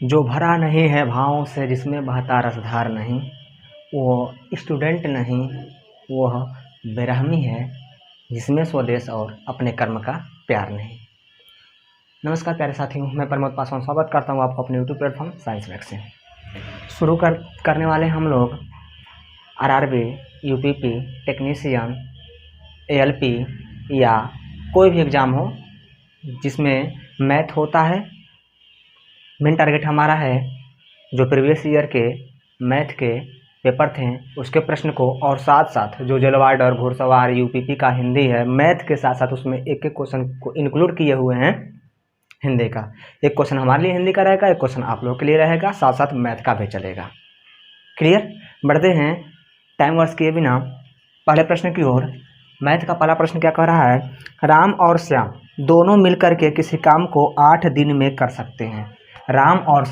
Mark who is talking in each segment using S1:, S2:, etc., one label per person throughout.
S1: जो भरा नहीं है भावों से, जिसमें बहता रसधार नहीं, वो स्टूडेंट नहीं, वह बेरहमी है, जिसमें स्वदेश और अपने कर्म का प्यार नहीं। नमस्कार प्यारे साथियों, मैं प्रमोद पासवान स्वागत करता हूँ आपको अपने यूट्यूब प्लेटफॉर्म साइंस मैक्स से। शुरू करने वाले हम लोग आरआरबी, यूपीपी, टेक्नीशियन, एएलपी या कोई भी एग्ज़ाम हो जिसमें मैथ होता है। मेन टारगेट हमारा है जो प्रीवियस ईयर के मैथ के पेपर थे उसके प्रश्न को, और साथ साथ जो जलवाडर, घुड़सवार, यूपीपी का हिंदी है, मैथ के साथ साथ उसमें एक एक क्वेश्चन को इंक्लूड किए हुए हैं हिंदी का। एक क्वेश्चन हमारे लिए हिंदी का रहेगा, एक क्वेश्चन आप लोग के लिए रहेगा, साथ साथ मैथ का भी चलेगा। क्लियर? बढ़ते हैं टाइम वेस्ट किए बिना पहले प्रश्न की ओर। मैथ का पहला प्रश्न क्या कह रहा है? राम और श्याम दोनों मिलकर के किसी काम को 8 दिन में कर सकते हैं। राम और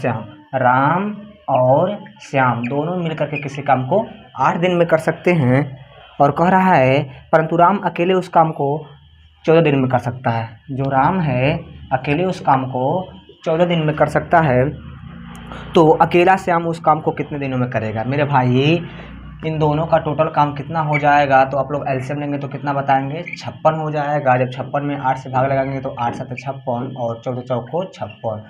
S1: श्याम दोनों मिलकर के किसी काम को 8 दिन में कर सकते हैं, और कह रहा है परंतु राम अकेले उस काम को 14 दिन में कर सकता है। जो राम है अकेले उस काम को 14 दिन में कर सकता है, तो अकेला श्याम उस काम को कितने दिनों में करेगा? मेरे भाई, इन दोनों का टोटल काम कितना हो जाएगा? तो आप लोग एलसीएम लेंगे तो कितना बताएंगे? 56 हो जाएगा। जब 56 में 8 से भाग लगाएंगे तो 8 7 56 और 14 चौको 56।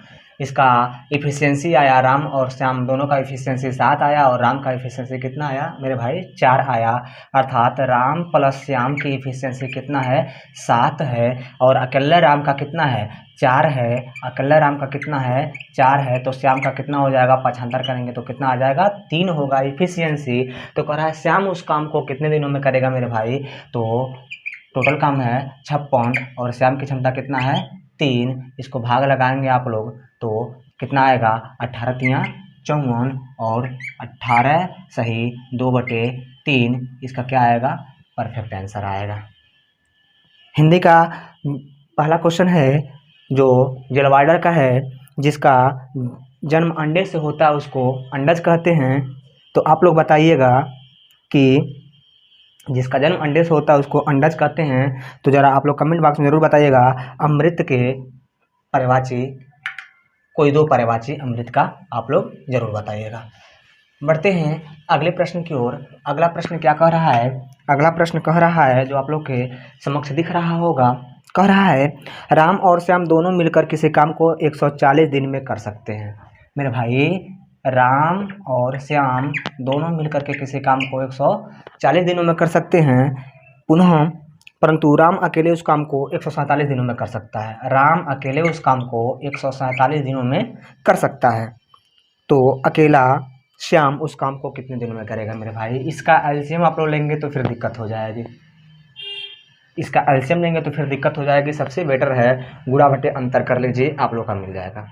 S1: इसका इफ़िशियंसी आया, राम और श्याम दोनों का इफ़िशियंसी 7 आया, और राम का इफ़िशियंसी कितना आया मेरे भाई? 4 आया। अर्थात राम प्लस श्याम की इफ़िशियंसी कितना है? 7 है। और अकेले राम का कितना है? 4 है। अकेले राम का कितना है? 4 है। तो श्याम का कितना हो जाएगा? 75 करेंगे तो कितना आ जाएगा? 3 होगा इफ़िशियंसी। तो कह रहा है श्याम उस काम को कितने दिनों में करेगा मेरे भाई? तो टोटल काम है 56 और श्याम की क्षमता कितना है? 3। इसको भाग लगाएंगे आप लोग तो कितना आएगा? 18 तियाँ 54 और 18 सही 2/3। इसका क्या आएगा? परफेक्ट आंसर आएगा। हिंदी का पहला क्वेश्चन है जो जलवाडर का है, जिसका जन्म अंडे से होता है उसको अंडज कहते हैं। तो आप लोग बताइएगा कि जिसका जन्म अंडे से होता है उसको अंडज कहते हैं। तो ज़रा आप लोग कमेंट बॉक्स में ज़रूर बताइएगा अमृत के पर्यायवाची, कोई 2 पर्यायवाची अमृत का आप लोग ज़रूर बताइएगा। बढ़ते हैं अगले प्रश्न की ओर। अगला प्रश्न क्या कह रहा है? अगला प्रश्न कह रहा है, जो आप लोग के समक्ष दिख रहा होगा, कह रहा है राम और श्याम दोनों मिलकर किसी काम को 140 दिन में कर सकते हैं। मेरे भाई, राम और श्याम दोनों मिलकर के किसी काम को 140 दिनों में कर सकते हैं। पुनः परंतु राम अकेले उस काम को 147 दिनों में कर सकता है। राम अकेले उस काम को 147 दिनों में कर सकता है, तो अकेला श्याम उस काम को कितने दिनों में करेगा मेरे भाई? इसका एलसीएम आप लोग लेंगे तो फिर दिक्कत हो जाएगी। इसका एलसीएम लेंगे तो फिर दिक्कत हो जाएगी। सबसे बेटर है गुणा बटे अंतर कर लीजिए, आप लोग का मिल जाएगा।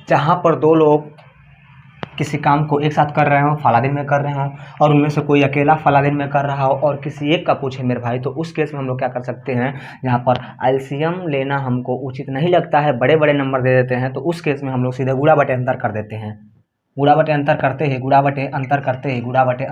S1: जहाँ पर 2 लोग किसी काम को एक साथ कर रहे हो, फला दिन में कर रहे हो, और उनमें से कोई अकेला फला दिन में कर रहा हो और किसी एक का पूछे मेरे भाई, तो उस केस में हम लोग क्या कर सकते हैं? जहाँ पर एलसीएम लेना हमको उचित नहीं लगता है, बड़े बड़े नंबर दे देते हैं, तो उस केस में हम लोग सीधे गुणा बटे अंतर कर देते हैं। गुणा बटे अंतर करते ही, गुणा बटे अंतर करते ही, गुणा बटे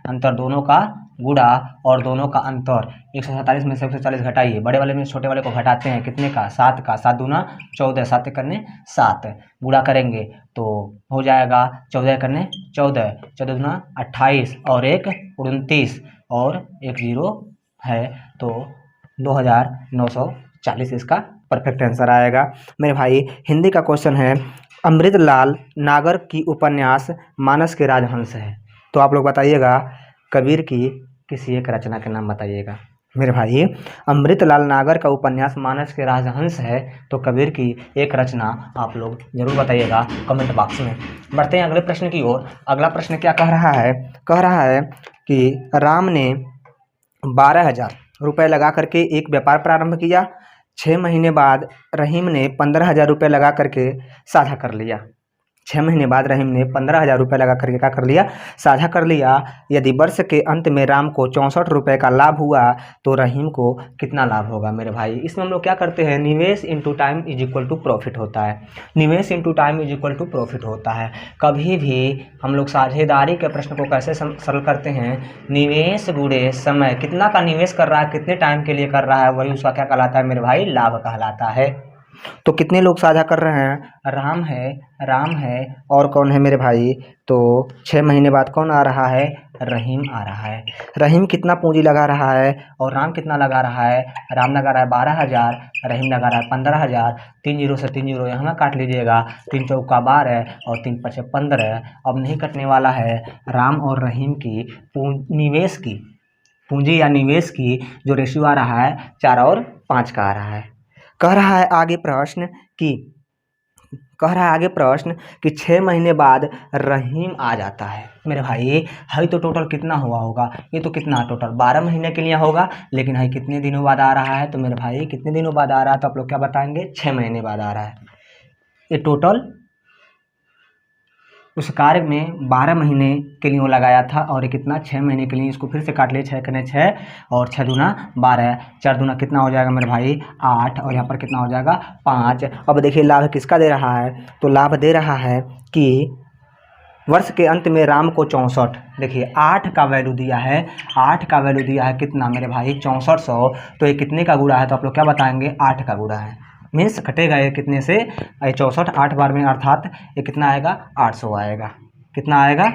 S1: अंतर दोनों का गुणा और दोनों का अंतर। 147 में से 140 घटाइए, बड़े वाले में छोटे वाले को घटाते हैं, कितने का? 7 का। 7 दूना 14, 7 करने 7, गुणा करेंगे तो हो जाएगा 14 करने 14, 14 दूना 28 और 1 29 और 1 0 है, तो 2940 इसका परफेक्ट आंसर आएगा। मेरे भाई, हिंदी का क्वेश्चन है अमृतलाल नागर की उपन्यास मानस के राजहंस है। तो आप लोग बताइएगा कबीर की किसी एक रचना के नाम बताइएगा। मेरे भाई, अमृतलाल नागर का उपन्यास मानस के राजहंस है, तो कबीर की एक रचना आप लोग जरूर बताइएगा कमेंट बॉक्स में। बढ़ते हैं अगले प्रश्न की ओर। अगला प्रश्न क्या कह रहा है? कह रहा है कि राम ने 12,000 रुपये लगा करके एक व्यापार प्रारंभ किया। 6 महीने बाद रहीम ने 15,000 रुपये लगा करके साझा कर लिया। 6 महीने बाद रहीम ने 15,000 रुपये लगा करके क्या कर लिया? साझा कर लिया। यदि वर्ष के अंत में राम को 64 रुपये का लाभ हुआ तो रहीम को कितना लाभ होगा मेरे भाई? इसमें हम लोग क्या करते हैं? निवेश into time is equal to profit होता है। निवेश into time is equal to profit होता है। कभी भी हम लोग साझेदारी के प्रश्न को कैसे सरल करते हैं? निवेश गुणे समय, कितना का निवेश कर रहा है, कितने टाइम के लिए कर रहा है, वही उसका क्या कहलाता है मेरे भाई? लाभ कहलाता है। तो कितने लोग साझा कर रहे हैं? राम है और कौन है मेरे भाई? तो 6 महीने बाद कौन आ रहा है? रहीम आ रहा है। रहीम कितना पूंजी लगा रहा है और राम कितना लगा रहा है? राम लगा रहा है 12,000, रहीम लगा रहा है 15,000। 3 जीरो से 3 जीरो यहाँ काट लीजिएगा, 3 चौका 12 और 3 पचे 15। अब नहीं कटने वाला है राम और रहीम की निवेश की पूंजी या निवेश की जो रेशियो आ रहा है 4 और 5 का आ रहा है। कह रहा है आगे प्रश्न कि 6 महीने बाद रहीम आ जाता है। मेरे भाई हाई तो टोटल कितना हुआ होगा? ये तो कितना टोटल 12 महीने के लिए होगा, लेकिन हाई कितने दिनों बाद आ रहा है? तो मेरे भाई कितने दिनों बाद आ रहा है? तो आप लोग क्या बताएंगे? 6 महीने बाद आ रहा है। ये टोटल उस कार्य में 12 महीने के लिए वो लगाया था और ये कितना 6 महीने के लिए। इसको फिर से काट लिए, 6 कने 6 और 6 दूना 12, 4 दूना कितना हो जाएगा मेरे भाई? 8 और यहाँ पर कितना हो जाएगा? 5। अब देखिए लाभ किसका दे रहा है? तो लाभ दे रहा है कि वर्ष के अंत में राम को 64, देखिए 8 का वैल्यू दिया है, 8 का वैल्यू दिया है कितना मेरे भाई? 6400। तो ये कितने का गुणा है? तो आप लोग क्या बताएंगे? 8 का गुणा है। मीन्स कटेगा ये कितने से? 64 8 बार में, अर्थात ये कितना आएगा? 800 आएगा। कितना आएगा?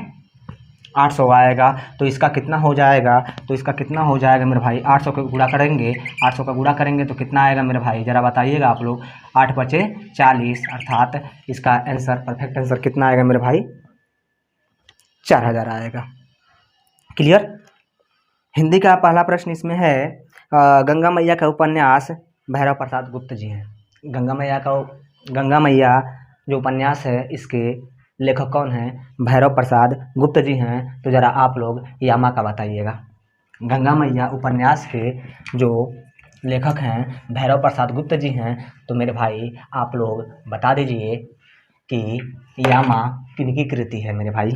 S1: 800 आएगा। तो इसका कितना हो जाएगा? तो इसका कितना हो जाएगा मेरे भाई? 800 का गुणा करेंगे, 800 का गुणा करेंगे तो कितना आएगा मेरे भाई? ज़रा बताइएगा आप लोग। 8 बचे 40, अर्थात इसका आंसर, परफेक्ट आंसर कितना आएगा मेरे भाई? 4000 आएगा। क्लियर? हिंदी का पहला प्रश्न इसमें है, गंगा मैया का उपन्यास भैरव प्रसाद गुप्त जी हैं। गंगा मैया जो उपन्यास है इसके लेखक कौन हैं? भैरव प्रसाद गुप्त जी हैं। तो ज़रा आप लोग यामा का बताइएगा। गंगा मैया उपन्यास के जो लेखक हैं भैरव प्रसाद गुप्त जी हैं। तो मेरे भाई आप लोग बता दीजिए कि यामा किनकी कृति है मेरे भाई।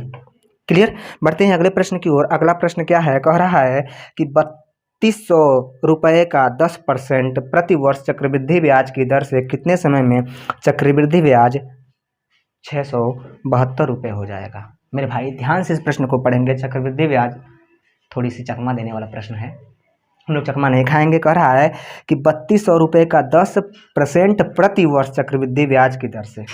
S1: क्लियर? बढ़ते हैं अगले प्रश्न की ओर। अगला प्रश्न क्या है? कह रहा है कि 3200 रुपये का 10% प्रति वर्ष चक्रवृद्धि ब्याज की दर से कितने समय में चक्रवृद्धि ब्याज 672 रुपये हो जाएगा? मेरे भाई ध्यान से इस प्रश्न को पढ़ेंगे। चक्रवृद्धि ब्याज थोड़ी सी चकमा देने वाला प्रश्न है, हम लोग चकमा नहीं खाएंगे। कह रहा है कि 3200 रुपये का 10% प्रति वर्ष चक्रवृद्धि ब्याज की दर से।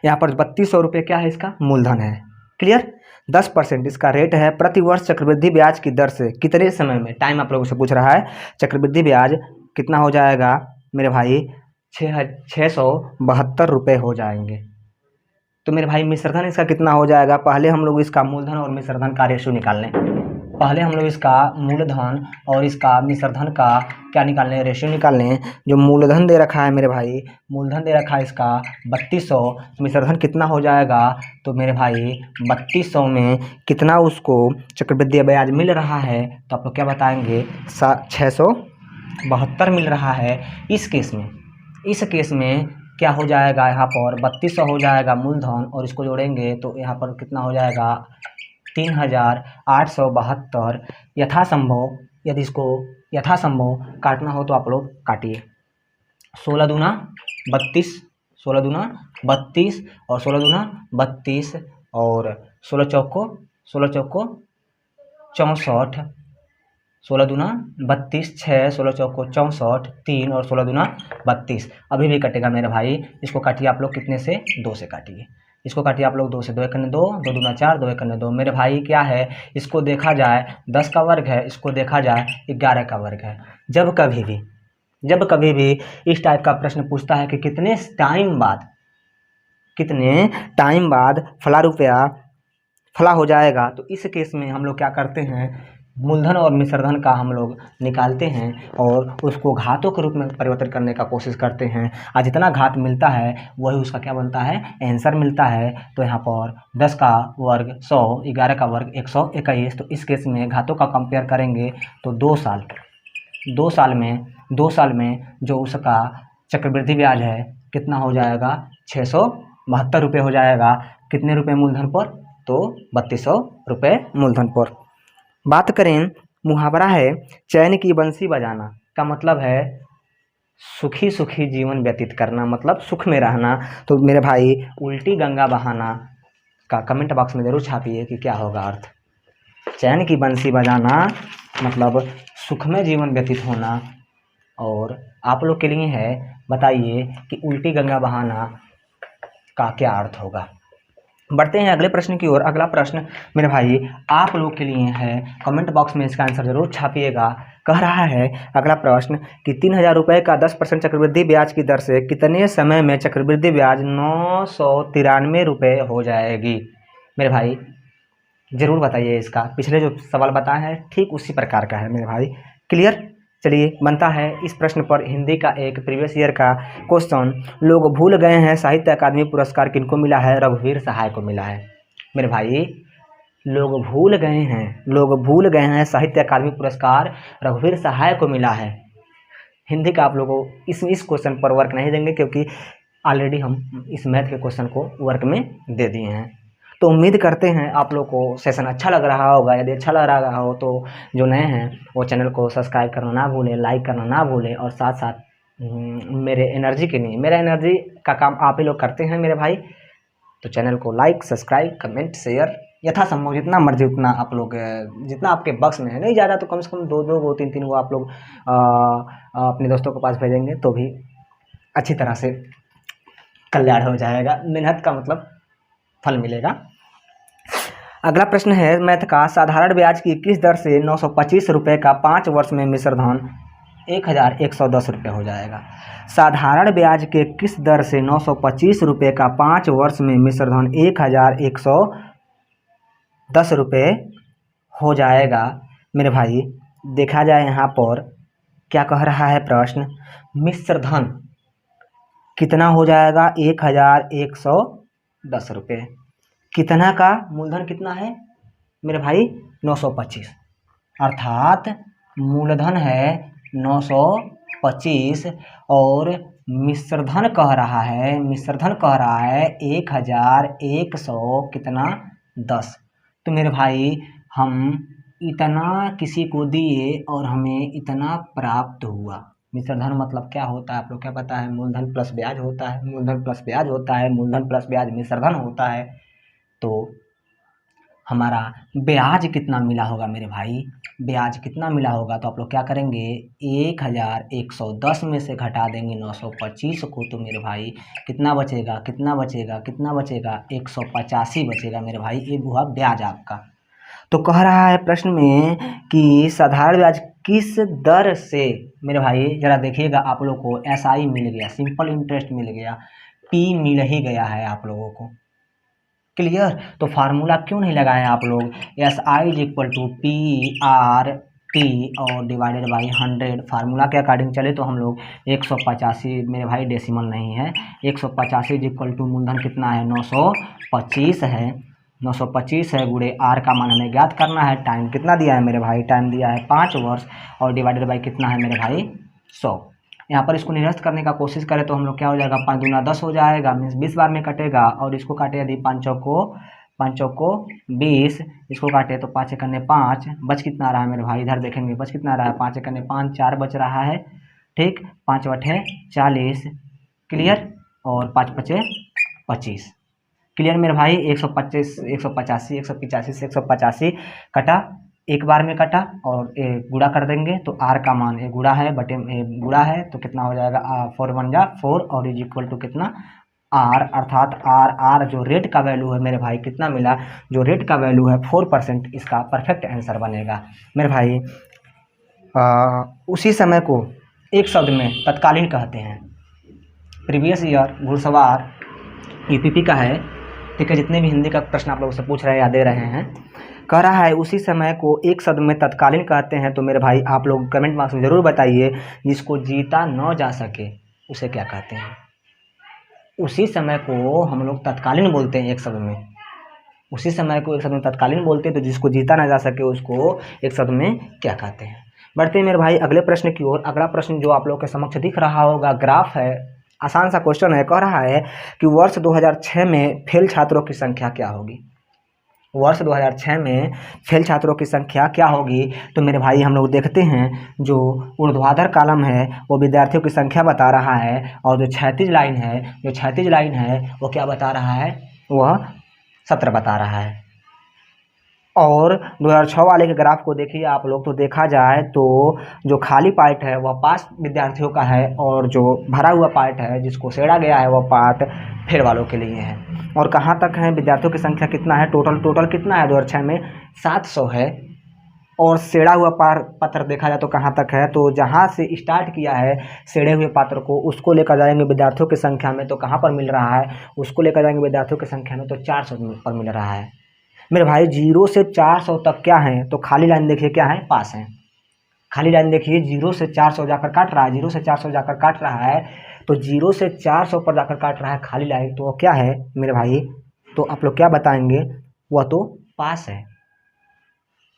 S1: यहाँ पर 3200 रुपये क्या है? इसका मूलधन है। क्लियर? 10% इसका रेट है प्रति वर्ष चक्रवृद्धि ब्याज की दर से कितने समय में? टाइम आप लोगों से पूछ रहा है। चक्रवृद्धि ब्याज कितना हो जाएगा मेरे भाई? 672 रुपये हो जाएंगे। तो मेरे भाई मिश्रधन इसका कितना हो जाएगा? पहले हम लोग इसका मूलधन और मिश्रधन का रेशियो निकाल लें। पहले हम लोग इसका मूलधन और इसका मिश्रधन का क्या निकाल लें? रेशियो निकाल लें। जो मूलधन दे रखा है मेरे भाई, मूलधन दे रखा है इसका 3200, मिश्रधन कितना हो जाएगा? तो मेरे भाई 3200 में कितना उसको चक्रवृद्धि ब्याज मिल रहा है? तो आप लोग क्या बताएंगे? 672 मिल रहा है। इस केस में क्या हो जाएगा? यहाँ पर 3200 हो जाएगा मूलधन और इसको जोड़ेंगे तो यहाँ पर कितना हो जाएगा? 3872। यथासंभव, यदि इसको यथासंभव काटना हो तो आप लोग काटिए। 16 दूना 32, 16 दूना 32 और 16 दूना 32 और 16 चौको 64, 16 दूना 32, 6, 16 चौको 64, 3 और 16 दूना 32। अभी भी कटेगा मेरे भाई। इसको काटिए आप लोग कितने से? 2 से काटिए। इसको काटिए आप लोग 2 से। 2 एक 2, 2 दूना 4, 2 एक 2। मेरे भाई क्या है? इसको देखा जाए 10 का वर्ग है, इसको देखा जाए 11 का वर्ग है। जब कभी भी इस टाइप का प्रश्न पूछता है कि कितने टाइम बाद फला रुपया फला हो जाएगा, तो इस केस में हम लोग क्या करते हैं? मूलधन और मिश्रधन का हम लोग निकालते हैं और उसको घातों के रूप में परिवर्तित करने का कोशिश करते हैं। और जितना घात मिलता है वही उसका क्या बनता है? आंसर मिलता है। तो यहाँ पर 10 का वर्ग 100, 11 का वर्ग 121। तो इस केस में घातों का कंपेयर करेंगे तो 2 साल में जो उसका चक्रवृद्धि ब्याज है कितना हो जाएगा? 672 रुपये हो जाएगा। कितने रुपये मूलधन पर? तो 3200 रुपये मूलधन पर। बात करें, मुहावरा है चैन की बंसी बजाना का मतलब है सुखी सुखी जीवन व्यतीत करना, मतलब सुख में रहना। तो मेरे भाई उल्टी गंगा बहाना का कमेंट बॉक्स में ज़रूर छापिए कि क्या होगा अर्थ। चैन की बंसी बजाना मतलब सुख में जीवन व्यतीत होना। और आप लोग के लिए है बताइए कि उल्टी गंगा बहाना का क्या अर्थ होगा। बढ़ते हैं अगले प्रश्न की ओर। अगला प्रश्न मेरे भाई आप लोग के लिए है, कमेंट बॉक्स में इसका आंसर जरूर छापिएगा। कह रहा है अगला प्रश्न कि 3,000 रुपये का 10% चक्रवृद्धि ब्याज की दर से कितने समय में चक्रवृद्धि ब्याज 993 रुपये हो जाएगी। मेरे भाई जरूर बताइए इसका। पिछले जो सवाल बताए हैं ठीक उसी प्रकार का है मेरे भाई। क्लियर। चलिए बनता है इस प्रश्न पर हिंदी का एक प्रीवियस ईयर का क्वेश्चन। लोग भूल गए हैं साहित्य अकादमी पुरस्कार किनको मिला है। रघुवीर सहाय को मिला है। मेरे भाई लोग भूल गए हैं साहित्य अकादमी पुरस्कार रघुवीर सहाय को मिला है। हिंदी का आप लोगों को इस क्वेश्चन पर वर्क नहीं देंगे क्योंकि ऑलरेडी हम इस मैथ के क्वेश्चन को वर्क में दे दिए हैं। तो उम्मीद करते हैं आप लोग को सेशन अच्छा लग रहा होगा। यदि अच्छा लग रहा हो तो जो नए हैं वो चैनल को सब्सक्राइब करना ना भूलें, लाइक करना ना भूलें और साथ साथ मेरे एनर्जी के लिए, मेरा एनर्जी का काम आप ही लोग करते हैं मेरे भाई। तो चैनल को लाइक, सब्सक्राइब, कमेंट, शेयर यथासंभव जितना मर्जी उतना आप लोग, जितना आपके बक्स में है, नहीं ज़्यादा तो कम से कम 2-2 को 3-3 को आप लोग अपने दोस्तों के पास भेजेंगे तो भी अच्छी तरह से कल्याण हो जाएगा। मेहनत का मतलब फल मिलेगा। अगला प्रश्न है मैथ का। साधारण ब्याज की किस दर से 925 रुपये का 5 वर्ष में मिश्र धन 1,110 रुपये हो जाएगा। साधारण ब्याज के किस दर से 925 रुपये का 5 वर्ष में मिश्र धन 1,110 रुपये हो जाएगा। मेरे भाई देखा जाए यहाँ पर क्या कह रहा है प्रश्न। मिश्र धन कितना हो जाएगा। 1,110 रुपये। कितना का मूलधन कितना है मेरे भाई 925, अर्थात मूलधन है 925 और मिश्रधन कह रहा है 1,100 कितना 10। तो मेरे भाई हम इतना किसी को दिए और हमें इतना प्राप्त हुआ। मिश्रधन मतलब क्या होता है आप लोग क्या पता है। मूलधन प्लस ब्याज होता है, मूलधन प्लस ब्याज होता है, मूलधन प्लस ब्याज मिश्रधन होता है। तो हमारा ब्याज कितना मिला होगा मेरे भाई, ब्याज कितना मिला होगा तो आप लोग क्या करेंगे 1,110 में से घटा देंगे 925 को। तो मेरे भाई कितना बचेगा 185 बचेगा मेरे भाई। ये हुआ ब्याज आपका। तो कह रहा है प्रश्न में कि साधारण ब्याज किस दर से। मेरे भाई जरा देखिएगा आप लोग को SI मिल गया, सिंपल इंटरेस्ट मिल गया, P मिल ही गया है आप लोगों को। क्लियर। तो फार्मूला क्यों नहीं लगाए आप लोग। SI = PR और डिवाइडेड बाई 100। फार्मूला के अकॉर्डिंग चले तो हम लोग 185 मेरे भाई डेसिमल नहीं है। 185 = मूलधन कितना है 925 है, 925 है गुणे R का मान हमें ज्ञात करना है। टाइम कितना दिया है मेरे भाई, टाइम दिया है 5 वर्ष और डिवाइडेड बाई कितना है मेरे भाई 100। यहाँ पर इसको निरस्त करने का कोशिश करें तो हम लोग क्या हो जाएगा 5 दूना 10 हो जाएगा, मीन्स 20 बार में कटेगा। और इसको काटे यदि 5 चौको 20, इसको काटे तो 5 एकने 5, बच कितना रहा है मेरे भाई इधर देखेंगे बच कितना रहा है 5 एकने 5 4 बच रहा है। ठीक 5 बटे 40। क्लियर। और 5 बचे 25। क्लियर मेरे भाई। 185 से 185 कटा, एक बार में कटा और गुणा कर देंगे तो R का मान गुणा है बटे गुणा है तो कितना हो जाएगा 4 1 जा 4 और इज इक्वल टू कितना R, अर्थात R जो रेट का वैल्यू है मेरे भाई कितना मिला, जो रेट का वैल्यू है 4%। इसका परफेक्ट आंसर बनेगा मेरे भाई। उसी समय को एक शब्द में तत्कालीन कहते हैं। प्रीवियस ईयर घुड़सवार UPP का है। ठीक है। जितने भी हिंदी का प्रश्न आप लोगों से पूछ रहे हैं या दे रहे हैं, कह रहा है उसी समय को एक शब्द में तत्कालीन कहते हैं। तो मेरे भाई आप लोग कमेंट बॉक्स में ज़रूर बताइए जिसको जीता न जा सके उसे क्या कहते हैं। उसी समय को हम लोग तत्कालीन बोलते हैं एक शब्द में। उसी समय को एक शब्द में तत्कालीन बोलते हैं तो जिसको जीता ना जा सके उसको एक शब्द में क्या कहते हैं। बढ़ते हैं मेरे भाई अगले प्रश्न की ओर। अगला प्रश्न जो आप लोग के समक्ष दिख रहा होगा ग्राफ है, आसान सा क्वेश्चन है। कह रहा है कि वर्ष 2006 में फेल छात्रों की संख्या क्या होगी। वर्ष 2006 में फेल छात्रों की संख्या क्या होगी। तो मेरे भाई हम लोग देखते हैं जो ऊर्ध्वाधर कॉलम है वो विद्यार्थियों की संख्या बता रहा है और जो क्षैतिज लाइन है वो क्या बता रहा है, वह 17 बता रहा है। और 2006 वाले के ग्राफ को देखिए आप लोग, तो देखा जाए तो जो खाली पार्ट है वह पास विद्यार्थियों का है और जो भरा हुआ पार्ट है जिसको सेड़ा गया है वह पार्ट फेल वालों के लिए है। और कहाँ तक है, विद्यार्थियों की संख्या कितना है, टोटल कितना है 2006 में 700 है। और सेड़ा हुआ पत्र देखा जाए तो कहाँ तक है, तो जहाँ से स्टार्ट किया है सेड़े हुए पात्र को उसको लेकर जाएंगे विद्यार्थियों की संख्या में, तो कहाँ पर मिल रहा है, उसको लेकर जाएंगे विद्यार्थियों की संख्या में तो 400 पर मिल रहा है। मेरे भाई 0 से 400 तक क्या है, तो खाली लाइन देखिए क्या है, पास है। खाली लाइन देखिए 0 से 400 जाकर काट रहा है, 0 से 400 जाकर काट रहा है, तो 0 से 400 पर जाकर काट रहा है खाली लाइन, तो वो क्या है मेरे भाई, तो आप लोग क्या बताएंगे, वह तो पास है।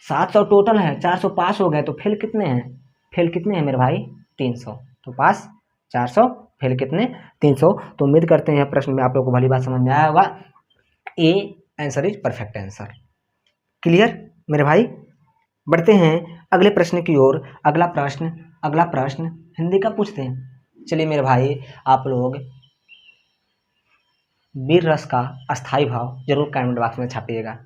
S1: 700 टोटल है, 400 पास हो गए, तो फेल कितने हैं, फेल कितने हैं मेरे भाई 300, तो पास 400, फेल कितने 300। तो उम्मीद करते हैं प्रश्न में आप लोग को भली बात समझ में आया होगा। A answer is perfect answer. Clear मेरे भाई, बढ़ते हैं अगले प्रश्न की ओर। अगला प्रश्न हिंदी का पूछते हैं। चलिए मेरे भाई, आप लोग वीर रस का अस्थाई भाव जरूर कमेंट बॉक्स में छापिएगा,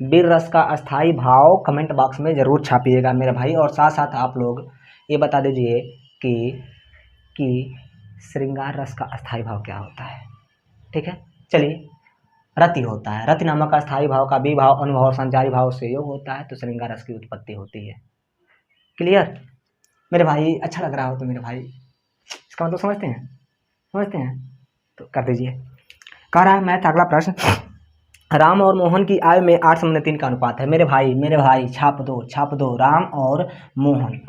S1: वीर रस का अस्थाई भाव कमेंट बॉक्स में जरूर छापिएगा मेरे भाई। और साथ साथ आप लोग ये बता दीजिए कि श्रृंगार रस का अस्थाई भाव क्या होता है। ठीक है, चलिए, रति होता है, रति नामक अस्थाई भाव का विभाव अनुभव और संचारी भाव से योग होता है, तो श्रृंगार रस की उत्पत्ति होती है। क्लियर मेरे भाई, अच्छा लग रहा हो तो मेरे भाई इसका मतलब समझते हैं तो कर दीजिए। कह रहा है मैथ अगला प्रश्न, राम और मोहन की आय में 8:3 का अनुपात है। मेरे भाई छाप दो राम और मोहन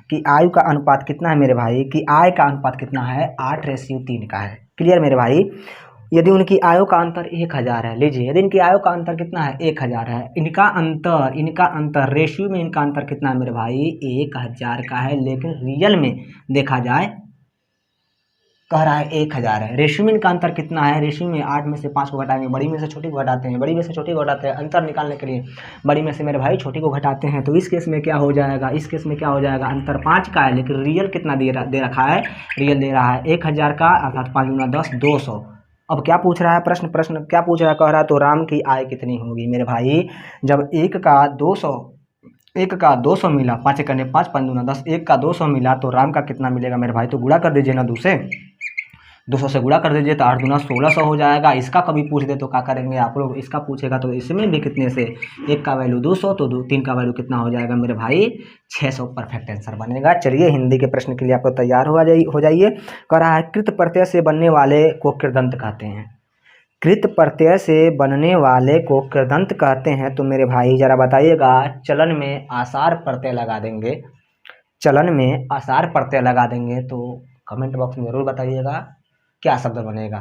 S1: की आयु का अनुपात कितना है मेरे भाई, की आय का अनुपात कितना है, 8:3 का है। क्लियर मेरे भाई, यदि उनकी आयु का अंतर 1000 है, लीजिए यदि इनकी आयु का अंतर कितना है 1000 है, इनका अंतर रेशियो में इनका अंतर कितना है मेरे भाई 1000 का है, लेकिन रियल में देखा जाए कह रहा है 1000 है। रेशियो में इनका अंतर कितना है, रेशियो में 8 में से 5 को घटाएंगे, बड़ी में से छोटी को घटाते हैं, अंतर निकालने के लिए बड़ी में से मेरे भाई छोटी को घटाते हैं, तो इस केस में क्या हो जाएगा, अंतर 5 का है, लेकिन रियल कितना दे रखा है, रियल दे रहा है 1000 का, अर्थात 5 गुना 10 200। अब क्या पूछ रहा है प्रश्न क्या पूछ रहा है, कह रहा है तो राम की आय कितनी होगी मेरे भाई, जब 1 का 200 मिला, 5 करने 5 5 दूना 10, 1 का 200 मिला तो राम का कितना मिलेगा मेरे भाई, तो गुणा कर दीजिए ना 200 से गुणा कर दीजिए तो 8 दूना 1600 हो जाएगा। इसका कभी पूछ दे तो क्या करेंगे आप लोग, इसका पूछेगा तो इसमें भी कितने से, 1 का वैल्यू 200 तो 3 का वैल्यू कितना हो जाएगा मेरे भाई 600, परफेक्ट आंसर बनेगा। चलिए हिंदी के प्रश्न के लिए आप लोग तैयार हो जाइए। कह रहा है कृत प्रत्यय से बनने वाले को कृदंत कहते हैं, कृत प्रत्यय से बनने वाले को कृदंत कहते हैं, तो मेरे भाई जरा बताइएगा, चलन में आसार प्रत्यय लगा देंगे तो कमेंट बॉक्स में जरूर बताइएगा क्या शब्द बनेगा।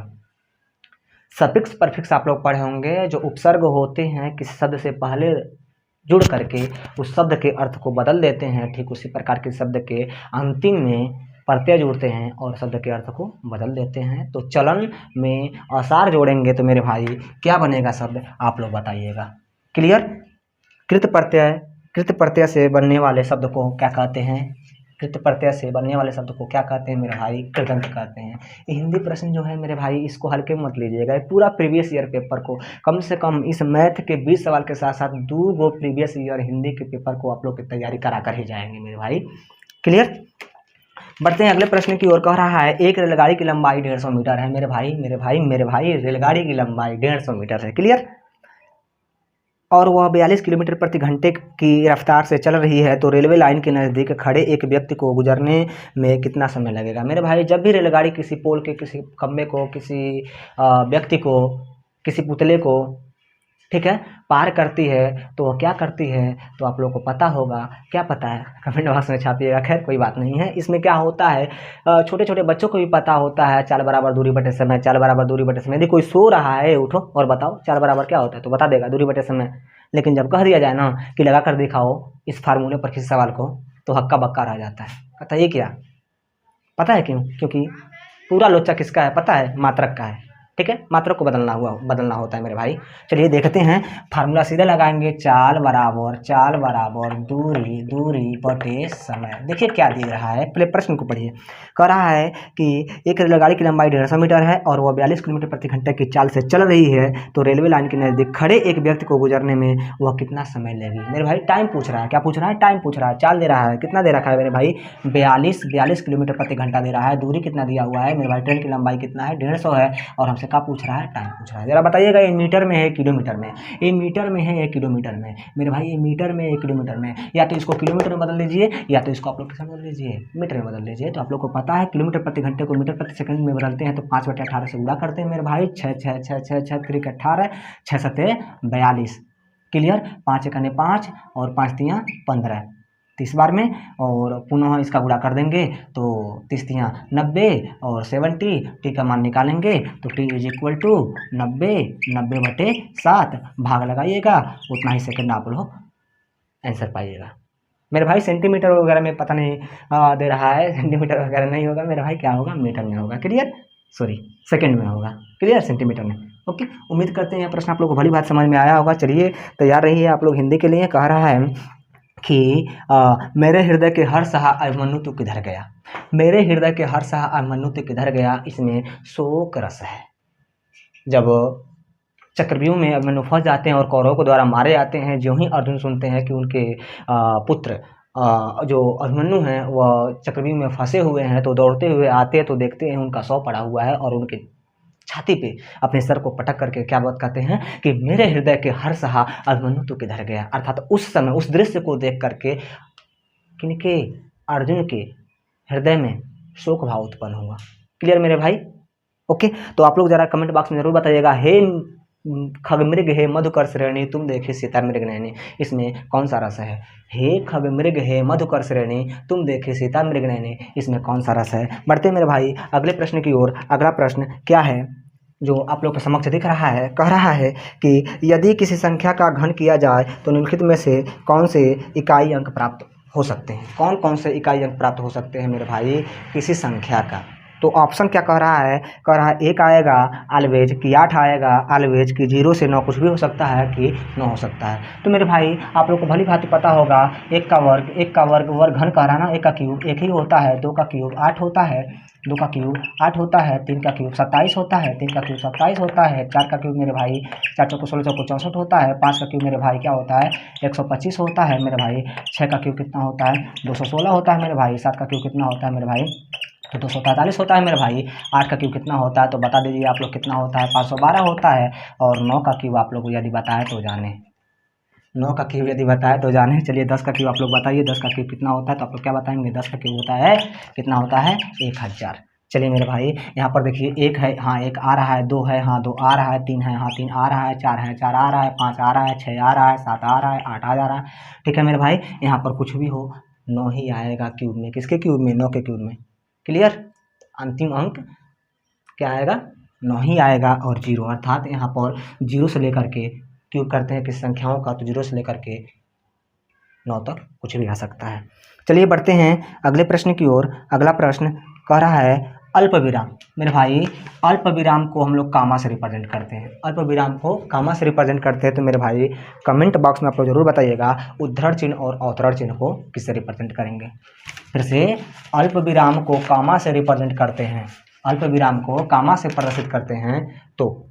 S1: सफिक्स परफिक्स आप लोग पढ़े होंगे, जो उपसर्ग होते हैं किसी शब्द से पहले जुड़ करके उस शब्द के अर्थ को बदल देते हैं, ठीक उसी प्रकार के शब्द के अंतिम में प्रत्यय जुड़ते हैं और शब्द के अर्थ को बदल देते हैं। तो चलन में आसार जोड़ेंगे तो मेरे भाई क्या बनेगा शब्द, आप लोग बताइएगा। क्लियर, कृत प्रत्यय से बनने वाले शब्द को क्या कहते हैं, कृत प्रत्यय से बनने वाले शब्द को क्या कहते हैं मेरे भाई, कृदंत कहते हैं। ये हिंदी प्रश्न जो है मेरे भाई इसको हल्के मत लीजिएगा, पूरा प्रीवियस ईयर पेपर को कम से कम इस मैथ के 20 सवाल के साथ साथ 2 प्रीवियस ईयर हिंदी के पेपर को आप लोग की तैयारी करा कर ही जाएंगे मेरे भाई। क्लियर, बढ़ते हैं अगले प्रश्न की ओर। कह रहा है एक रेलगाड़ी की लंबाई 150 मीटर है। मेरे भाई रेलगाड़ी की लंबाई 150 मीटर है। क्लियर, और वह 42 किलोमीटर प्रति घंटे की रफ्तार से चल रही है, तो रेलवे लाइन के नज़दीक खड़े एक व्यक्ति को गुजरने में कितना समय लगेगा। मेरे भाई जब भी रेलगाड़ी किसी पोल के, किसी खंबे को, किसी व्यक्ति को, किसी पुतले को, ठीक है, पार करती है तो वह क्या करती है, तो आप लोगों को पता होगा, क्या पता है कमेंट बॉक्स में छापिएगा। खैर कोई बात नहीं है, इसमें क्या होता है छोटे छोटे बच्चों को भी पता होता है, 4 बराबर दूरी बटे समय, 4 बराबर दूरी बटे समय। यदि कोई सो रहा है, उठो और बताओ 4 बराबर क्या होता है, तो बता देगा दूरी बटे समय। लेकिन जब कह दिया जाए ना कि लगा कर दिखाओ इस फार्मूले पर किसी सवाल को, तो हक्का बक्का रह जाता है। बताइए क्या पता है क्यों, क्योंकि पूरा लोचा किसका है पता है, मात्रक का है। ठीक है, मात्रा को बदलना होता है मेरे भाई। चलिए देखते हैं, फार्मूला सीधे लगाएंगे, चाल बराबर दूरी बटे समय। देखिए क्या दे रहा है, पहले प्रश्न को पढ़िए। कह रहा है कि एक रेलगाड़ी की लंबाई 150 मीटर है और वह 42 किलोमीटर प्रति घंटे की चाल से चल रही है, तो रेलवे लाइन के नज़दीक खड़े एक व्यक्ति को गुजरने में वह कितना समय लेगी। मेरे भाई टाइम पूछ रहा है, क्या पूछ रहा है, टाइम पूछ रहा है। चाल दे रहा है, कितना दे रखा है मेरे भाई, 42 किलोमीटर प्रति घंटा दे रहा है। दूरी कितना दिया हुआ है मेरे भाई, ट्रेन की लंबाई कितना है, 150 है, और हमसे क्या पूछ रहा है, टाइम पूछ रहा है। जरा बताइएगा, ये मीटर में है किलोमीटर में, ये मीटर में है या किलोमीटर में मेरे भाई, ये मीटर में या किलोमीटर में, या तो इसको किलोमीटर में बदल लीजिए या तो इसको आप लोग किसमें बदल लीजिए, मीटर में बदल लीजिए। तो आप लोग को पता है किलोमीटर प्रति घंटे को मीटर प्रति सेकंड में बदलते हैं, तो 5/18 से गुणा करते हैं मेरे भाई, 6 6 6 6 6 3 18 6 7 42। क्लियर, 5 1 5 और 5 3 15, 30 बार में, और पुनः इसका गुणा कर देंगे तो 30 3 90 और 70, टी का मान निकालेंगे तो टी इज इक्वल टू 90/7, भाग लगाइएगा, उतना ही सेकंड आप लोग आंसर पाइएगा। मेरे भाई सेंटीमीटर वगैरह में पता नहीं दे रहा है, सेंटीमीटर वगैरह नहीं होगा मेरे भाई, क्या होगा, मीटर में होगा। क्लियर, सॉरी सेकंड में होगा। क्लियर, सेंटीमीटर में। ओके, उम्मीद करते हैं यह प्रश्न आप लोग को भली बात समझ में आया होगा। चलिए तैयार रहिए आप लोग हिंदी के लिए। कह रहा है कि मेरे हृदय के हर सहा अभिमन्यु तू किधर गया, मेरे हृदय के हर सहा अभिमन्यु तू किधर गया, इसमें शोक रस है। जब चक्रव्यूह में अभिमन्यु फंस जाते हैं और कौरवों के द्वारा मारे जाते हैं, जो ही अर्जुन सुनते हैं कि उनके पुत्र जो अभिमन्यु हैं वह चक्रव्यूह में फंसे हुए हैं, तो दौड़ते हुए आते हैं तो देखते हैं उनका शव पड़ा हुआ है, और उनके छाती पे अपने सर को पटक करके क्या बात कहते हैं कि मेरे हृदय के हर सहा अभिमन्यु तो किधर गया। अर्थात उस समय उस दृश्य को देख करके किनके, अर्जुन के हृदय में शोक भाव उत्पन्न हुआ। क्लियर मेरे भाई, ओके। तो आप लोग जरा कमेंट बॉक्स में जरूर बताइएगा, हे खगमृग हे मधुकर श्रेणी तुम देखे सीता मृग नैनी, इसमें कौन सा रस है। हे खगमृग हे मधुकर श्रेणी तुम देखे सीता मृग नैनी, इसमें कौन सा रस है। बढ़ते मेरे भाई अगले प्रश्न की ओर। अगला प्रश्न क्या है जो आप लोग के समक्ष दिख रहा है, कह रहा है कि यदि किसी संख्या का घन किया जाए तो निम्नलिखित में से कौन से इकाई अंक प्राप्त हो सकते हैं। कौन कौन से इकाई अंक प्राप्त हो सकते हैं मेरे भाई किसी संख्या का। तो ऑप्शन क्या कह रहा है, कह रहा है 1 आएगा ऑलवेज, कि 8 आएगा ऑलवेज, कि 0 से 9 कुछ भी हो सकता है, कि 9 हो सकता है। तो मेरे भाई आप लोग को भली भांति पता होगा, 1 का वर्ग वर्ग घन कह रहा ना, 1 का क्यूब 1 ही होता है, 2 का क्यूब 8 होता है, 2 का क्यूब 8 होता है, 3 का क्यूब 27 होता है, 3 का क्यूब 27 होता है, 4 का क्यूब मेरे भाई 4 चौको 16 चौको 64 होता है, 5 का क्यूब मेरे भाई क्या होता है 125 होता है मेरे भाई, 6 का क्यूब कितना होता है 216 होता है मेरे भाई, 7 का क्यूब कितना होता है मेरे भाई तो 243 होता है मेरे भाई, 8 का क्यूब कितना होता है तो बता दीजिए आप लोग कितना होता है 512 होता है, और 9 का क्यूब आप लोग यदि बताए तो जाने, 9 का क्यूब यदि बताए तो जाने। चलिए 10 का क्यूब आप लोग बताइए 10 का क्यूब कितना होता है, तो आप लोग क्या बताएंगे 10 का क्यूब होता है कितना होता है 1000। चलिए मेरे भाई यहाँ पर देखिए 1 है, हाँ 1 आ रहा है, 2 है, हाँ 2 आ रहा है, 3 है, हाँ 3 आ रहा है, 4 है, 4 आ रहा है, 5 आ रहा है, 6 आ रहा है, 7 आ रहा है, 8 आ जा रहा है। ठीक है मेरे भाई, यहाँ पर कुछ भी हो 9 ही आएगा क्यूब में, किसके क्यूब में 9 के क्यूब में। क्लियर, अंतिम अंक क्या आएगा 9 ही आएगा, और 0 अर्थात यहाँ पर 0 से लेकर के क्यूब करते हैं किस संख्याओं का, तो 0 से लेकर के 9 तक कुछ भी आ सकता है। चलिए बढ़ते हैं अगले प्रश्न की ओर। अगला प्रश्न कह रहा है अल्प विराम। मेरे भाई अल्प विराम को हम लोग कामा से रिप्रेजेंट करते हैं, अल्प विराम को कामा से रिप्रेजेंट करते हैं। तो मेरे भाई कमेंट बॉक्स में आप लोग जरूर बताइएगा उद्धरण चिन्ह और अवतरण चिन्ह को किससे रिप्रेजेंट करेंगे। फिर से, अल्प विराम को कामा से रिप्रेजेंट करते हैं, अल्प विराम को कामा से प्रदर्शित करते हैं, तो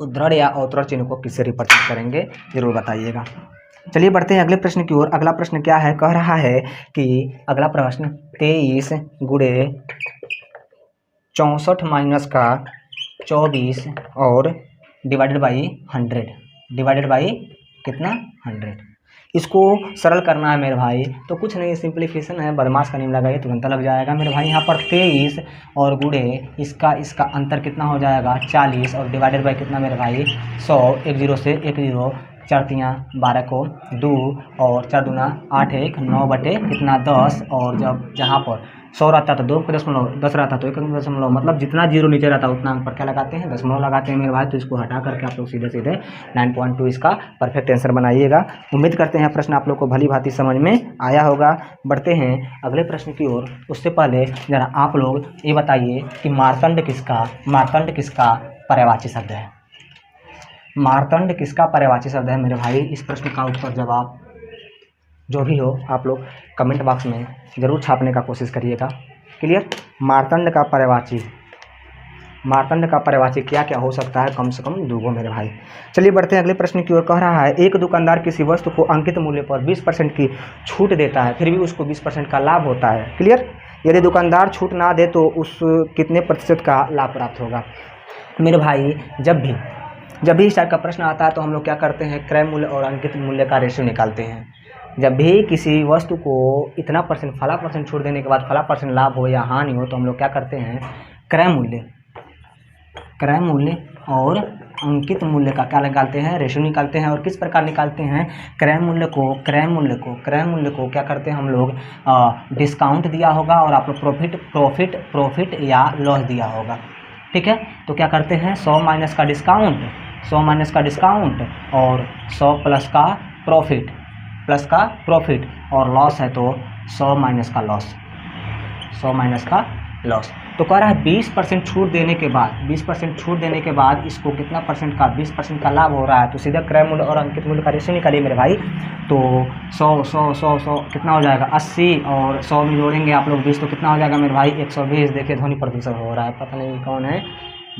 S1: उद्धरण या अवतरण चिन्ह को किससे रिप्रेजेंट करेंगे जरूर बताइएगा। चलिए बढ़ते हैं अगले प्रश्न की ओर। अगला प्रश्न क्या है, कह रहा है कि अगला प्रश्न 23 गुणे 64 माइनस का 24 और डिवाइडेड बाई 100, डिवाइडेड बाई कितना 100, इसको सरल करना है मेरे भाई। तो कुछ नहीं, सिंप्लीफिकेशन है, बदमाश का नेम लगाइए तुरंत लग जाएगा मेरे भाई। यहाँ पर 23 और गुणे इसका अंतर कितना हो जाएगा 40, और डिवाइडेड बाई कितना मेरे भाई 100, 1 0 से 1 0, 4 3 12 को 2 और 4 दूना 8 1 9 बटे कितना 10, और जब जहाँ पर 100 रहता तो 2.10 रहता तो 1.0, मतलब जितना जीरो नीचे रहता उतना अंक पर क्या लगाते हैं दशमलव लगाते हैं मेरे भाई। तो इसको हटा करके आप लोग सीधे सीधे 9.2 इसका परफेक्ट आंसर बनाइएगा। उम्मीद करते हैं प्रश्न आप लोग को भली भांति समझ में आया होगा। बढ़ते हैं अगले प्रश्न की ओर। उससे पहले जरा आप लोग ये बताइए कि मार्तंड किसका पर्यायवाची शब्द है? मार्तंड किसका पर्यायवाची शब्द है मेरे भाई? इस प्रश्न का उत्तर जवाब जो भी हो आप लोग कमेंट बॉक्स में ज़रूर छापने का कोशिश करिएगा। क्लियर? मार्तंड का पर्यायवाची क्या क्या हो सकता है? कम से कम दो मेरे भाई। चलिए बढ़ते हैं अगले प्रश्न की ओर। कह रहा है एक दुकानदार किसी वस्तु को अंकित मूल्य पर 20% की छूट देता है, फिर भी उसको 20% का लाभ होता है। क्लियर? यदि दुकानदार छूट ना दे तो उस कितने प्रतिशत का लाभ प्राप्त होगा? मेरे भाई जब भी इस टाइप का प्रश्न आता है तो हम लोग क्या करते हैं, क्रय मूल्य और अंकित मूल्य का रेशियो निकालते हैं। जब भी किसी वस्तु को इतना परसेंट फला परसेंट छूट देने के बाद फला परसेंट लाभ हो या हानि हो तो हम लोग क्या करते हैं, क्रय मूल्य और अंकित मूल्य का क्या निकालते हैं, रेशियो निकालते हैं। और किस प्रकार निकालते हैं, क्रय मूल्य को क्या करते हैं हम लोग, डिस्काउंट दिया होगा और आप लोग प्रॉफिट या लॉस दिया होगा। ठीक है, तो क्या करते हैं 100 माइनस का डिस्काउंट और 100 प्लस का प्रॉफिट और लॉस है तो 100 माइनस का लॉस। तो कह रहा है 20% छूट देने के बाद इसको कितना परसेंट का, 20% का लाभ हो रहा है। तो सीधा क्रय मूल्य और अंकित मूल्य का रेशियो निकालिए मेरे भाई। तो 100 कितना हो जाएगा 80 और 100 में जोड़ेंगे आप लोग 20 तो कितना हो जाएगा मेरे भाई 120। देखिए ध्वनि प्रदूषण हो रहा है, पता नहीं कौन है।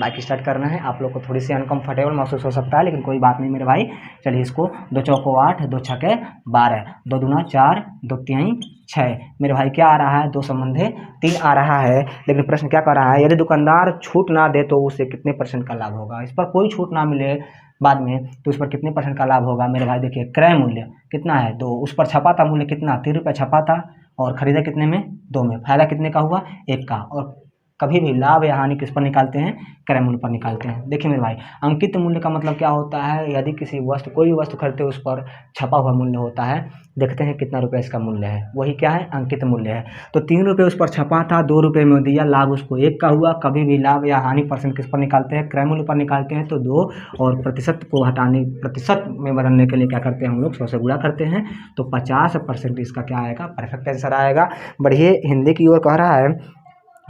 S1: बाइक स्टार्ट करना है, आप लोग को थोड़ी सी अनकंफर्टेबल महसूस हो सकता है लेकिन कोई बात नहीं मेरे भाई। चलिए इसको 2 चौको 8, 2 छक्के 12, 2 दूना 4, 2 तिहाई 6 मेरे भाई क्या आ रहा है 2 संबंधे 3 आ रहा है। लेकिन प्रश्न क्या कर रहा है, यदि दुकानदार छूट ना दे तो उसे कितने % का लाभ होगा? इस पर कोई छूट ना मिले बाद में तो उस पर कितने % का लाभ होगा मेरे भाई? देखिए क्रय मूल्य कितना है 2, उस पर छपा था मूल्य कितना 3 रुपये छपा था और खरीदा कितने में 2 में, फायदा कितने का हुआ 1 का। और कभी भी लाभ या हानि किस पर निकालते हैं, क्रय मूल्य पर निकालते हैं। देखिए मेरे भाई अंकित मूल्य का मतलब क्या होता है, यदि किसी वस्तु कोई भी वस्तु खरीदते उस पर छपा हुआ मूल्य होता है, देखते हैं कितना रुपये इसका मूल्य है, वही क्या है अंकित मूल्य है। तो 3 रुपये उस पर छपा था, 2 रुपये में दिया, लाभ उसको 1 का हुआ। कभी भी लाभ या हानि % किस पर निकालते हैं, क्रय मूल्य पर निकालते हैं। तो 2 और प्रतिशत में बदलने के लिए क्या करते हैं हम लोग 100 से गुणा करते हैं तो 50% इसका क्या आएगा, परफेक्ट आंसर आएगा। बढ़िए हिंदी की ओर कह रहा है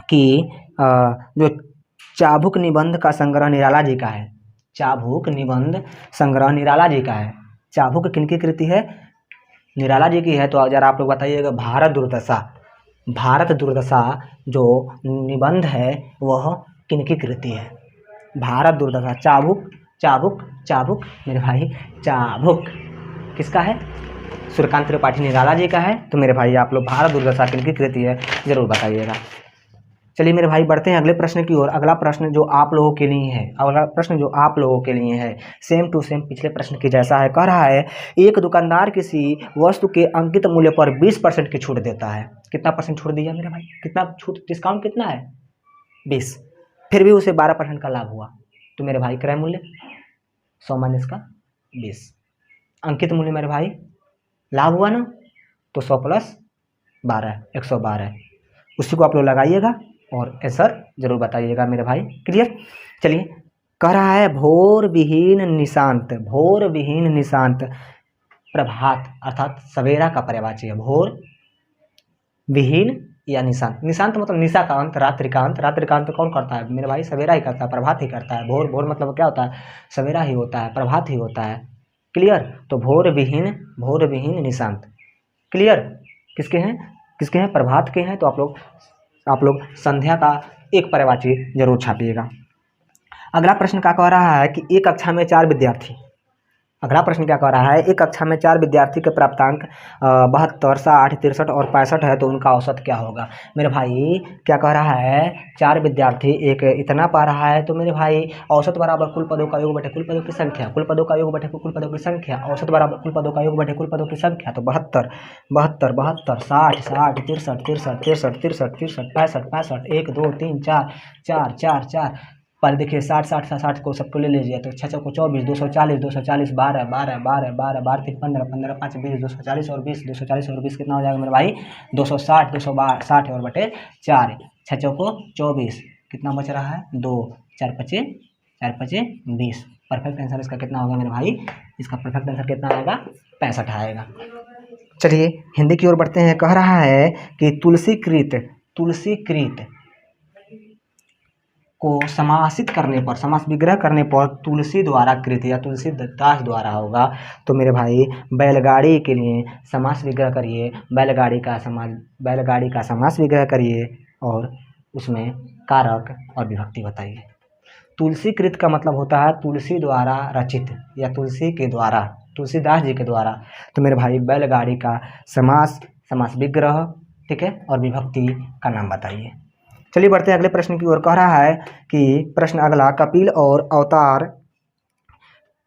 S1: कि जो चाबुक निबंध का संग्रह निराला जी का है, चाबुक निबंध संग्रह निराला जी का है। चाबुक किनकी कृति है, निराला जी की है। तो जरा आप लोग बताइएगा भारत दुर्दशा जो निबंध है वह किनकी कृति है? भारत दुर्दशा चाबुक मेरे भाई चाबुक किसका है, सूर्यकांत त्रिपाठी निराला जी का है। तो मेरे भाई आप लोग भारत दुर्दशा किनकी कृति है जरूर बताइएगा। चलिए मेरे भाई बढ़ते हैं अगले प्रश्न की ओर। अगला प्रश्न जो आप लोगों के लिए है सेम टू सेम पिछले प्रश्न की जैसा है। कह रहा है एक दुकानदार किसी वस्तु के अंकित मूल्य पर 20% की छूट देता है। कितना % छूट दिया मेरे भाई, कितना छूट, डिस्काउंट कितना है 20, फिर भी उसे 12% का लाभ हुआ। तो मेरे भाई क्रय मूल्य 100 माइनस का 20, अंकित मूल्य मेरे भाई लाभ हुआ ना तो 100 प्लस 12 112, उसी को आप लोग लगाइएगा और आंसर जरूर बताइएगा मेरे भाई। क्लियर? चलिए कह रहा है भोर विहीन निशांत प्रभात अर्थात सवेरा का पर्यायवाची है। भोर विहीन या निशांत मतलब निशा का अंत, रात्रि का अंत कौन करता है मेरे भाई, सवेरा ही करता है, प्रभात ही करता है। भोर मतलब क्या होता है, सवेरा ही होता है, प्रभात ही होता है। क्लियर? तो भोर विहीन निशांत क्लियर किसके हैं, प्रभात के हैं। तो आप लोग संध्या का एक पर्यायवाची जरूर छापिएगा। अगला प्रश्न क्या कह रहा है कि एक कक्षा में 4 विद्यार्थी, के प्राप्तांक 72, 60, 63 और 65 है तो उनका औसत क्या होगा? मेरे भाई क्या कह रहा है, 4 विद्यार्थी एक इतना पा रहा है तो मेरे भाई औसत बराबर कुल पदों का योग बटे कुल पदों की संख्या, औसत बराबर कुल पदों का योग बटे कुल पदों की संख्या। तो 72, 60, 63, 65, 1 2 3 4 पहले देखिए 60 को सबको ले लीजिए तो 6 को 24, 240, 12, 3 15, 5 20, 240 और 20 कितना हो जाएगा मेरे भाई 260 और बटे 4, 6 को 24 कितना बच रहा है 2, 4 5 20। परफेक्ट आंसर इसका कितना होगा मेरे भाई, इसका परफेक्ट आंसर कितना आएगा 65 आएगा। चलिए हिंदी की ओर बढ़ते हैं। कह रहा है कि तुलसीकृत को समासित करने पर, समास विग्रह करने पर तुलसी द्वारा कृत या तुलसीदास द्वारा होगा। तो मेरे भाई बैलगाड़ी के लिए समास विग्रह करिए, बैलगाड़ी का समास विग्रह करिए और उसमें कारक और विभक्ति बताइए। तुलसी कृत का मतलब होता है तुलसी द्वारा रचित या तुलसी के द्वारा, तुलसीदास जी के द्वारा। तो मेरे भाई बैलगाड़ी का समास विग्रह, ठीक है, और विभक्ति का नाम बताइए। चलिए बढ़ते हैं अगले प्रश्न की ओर। कह रहा है कि प्रश्न अगला, कपिल और अवतार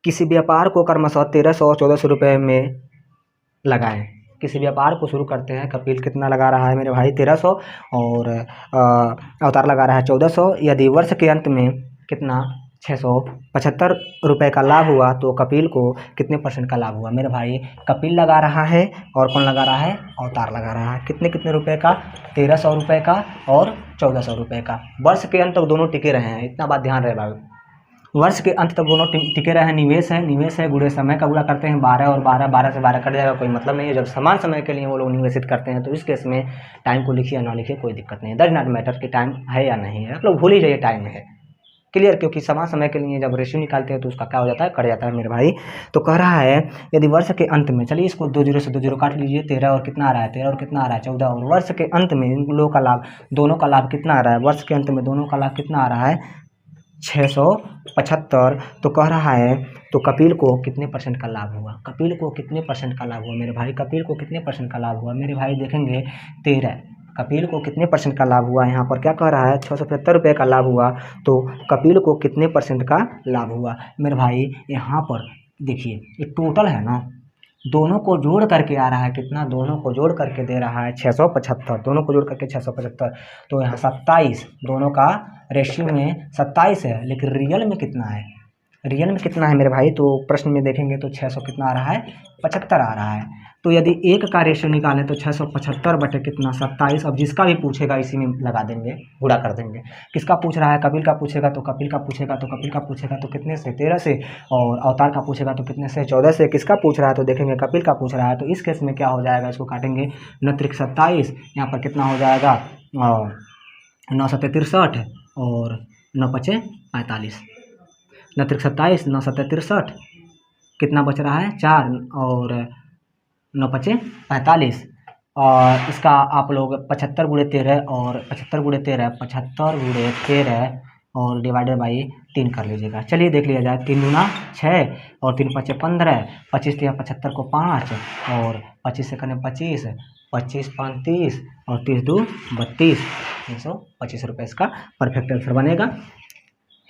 S1: किसी व्यापार को क्रमशः 1300-1400 रुपये में लगाएं। किसी व्यापार को शुरू करते हैं, कपिल कितना लगा रहा है मेरे भाई 1300 और अवतार लगा रहा है 1400। यदि वर्ष के अंत में कितना 675 रुपये का लाभ हुआ तो कपिल को कितने % का लाभ हुआ। मेरे भाई कपिल लगा रहा है और कौन लगा रहा है, अवतार लगा रहा है। कितने रुपए का, 1300 रुपये का और 1400 रुपये का। वर्ष के अंत तक दोनों टिके रहे हैं, इतना बात ध्यान रहे भाई। वर्ष के अंत तक दोनों टिके रहे हैं। निवेश है गुणे समय का गुणा करते हैं 12 और 12 से 12 कट जाएगा, कोई मतलब नहीं है। जब समान समय के लिए वो लोग निवेशित करते हैं तो इस केस में टाइम को लिखिए या ना लिखिए कोई दिक्कत नहीं है। डज नॉट मैटर कि टाइम है या नहीं है, आप लोग भूल ही जाइए टाइम है, क्लियर। क्योंकि समान समय के लिए जब रेशियो निकालते हैं तो उसका क्या हो जाता है, कट जाता है मेरे भाई। तो कह रहा है यदि वर्ष के अंत में, चलिए इसको 2 0 से 2 0 काट लीजिए, 13 और कितना आ रहा है, 13 और कितना आ रहा है 14, और वर्ष के अंत में इन लोगों का लाभ, दोनों का लाभ कितना आ रहा है, वर्ष के अंत में दोनों का लाभ कितना आ रहा है 675। तो कह रहा है तो कपिल को कितने % का लाभ हुआ, कपिल को कितने % का लाभ हुआ मेरे भाई, कपिल को कितने % का लाभ हुआ मेरे भाई, देखेंगे 13। कपिल को कितने % का लाभ हुआ, यहाँ पर क्या कह रहा है 675 रुपये का लाभ हुआ। तो कपिल को कितने % का लाभ हुआ मेरे भाई, यहाँ पर देखिए ये टोटल है ना, दोनों को जोड़ करके आ रहा है कितना, दोनों को जोड़ करके दे रहा है 675, दोनों को जोड़ करके 675। तो यहाँ 27, दोनों का रेशियो में 27 है, लेकिन रियल में कितना है, रियल में कितना है मेरे भाई। तो प्रश्न में देखेंगे तो 600 कितना आ रहा है, 75 आ रहा है। तो यदि एक का रेशियो निकालें तो 675 बटे कितना 27। अब जिसका भी पूछेगा इसी में लगा देंगे, गुणा कर देंगे। किसका पूछ रहा है, कपिल का पूछेगा तो कपिल का पूछेगा तो कपिल का पूछेगा तो कितने से 13 से, और अवतार का पूछेगा तो कितने से 14 से। किसका पूछ रहा है तो देखेंगे कपिल का पूछ रहा है। तो इस केस में क्या हो जाएगा, इसको काटेंगे 9 त्रिक 27, यहाँ पर कितना हो जाएगा 9 7 63 और 9 5 45, 9 त्रिक 27, 9 7 63, कितना बच रहा है 4 और 9 5 45। और इसका आप लोग 75 गुणे 13 और 75 गुणे 13, 75 गुणे 13 और डिवाइडेड बाई 3 कर लीजिएगा। चलिए देख लिया जाए, 3 दूना 6 और 3 5 15, 25 या 75 को 5 और 25 से करें 25, 25 5 30 और 30 2 32, 325 रुपये इसका परफेक्ट आंसर बनेगा।